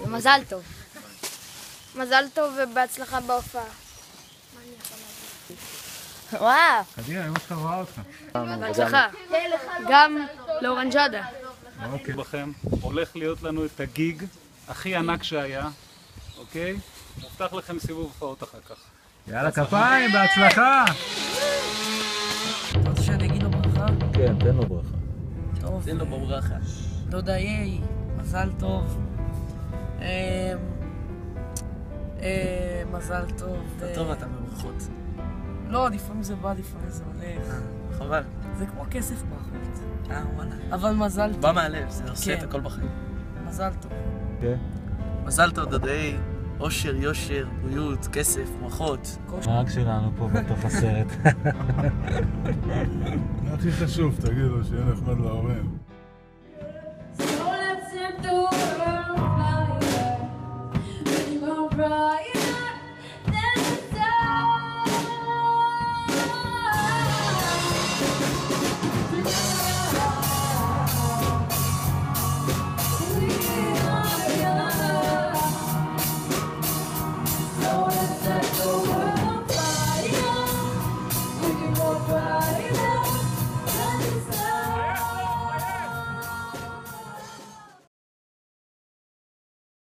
מזל טוב. מזל טוב ובהצלחה בהופעה. וואו. קדימה, אמא שלך רואה אותך. בהצלחה. גם לאורנג'אדה. אוקיי. בכם, הולך להיות לנו את הגיג הכי ענק שהיה, אוקיי? מובטח לכם סיבוב הופעות אחר כך. יאללה, כפיים, בהצלחה! אתה רוצה שאני אגיד לו ברכה? כן, תן לו ברכה. טוב. תן לו בברכה. דודאי, מזל טוב. מזל טוב. אתה טוב אתה בברכות. לא, לפעמים זה בא, לפעמים זה הולך. חבל. זה כמו כסף באחרות. וואלה. אבל מזל טוב. בא מהלב, זה עושה את כן. הכל בחיים. מזל טוב. כן. מזל טוב דודאי, אושר, יושר, בריאות, כסף, ברכות. נהג שלנו פה בתוך הסרט. זה הכי חשוב, תגיד לו, שיהיה נחמד להורים. Brighter,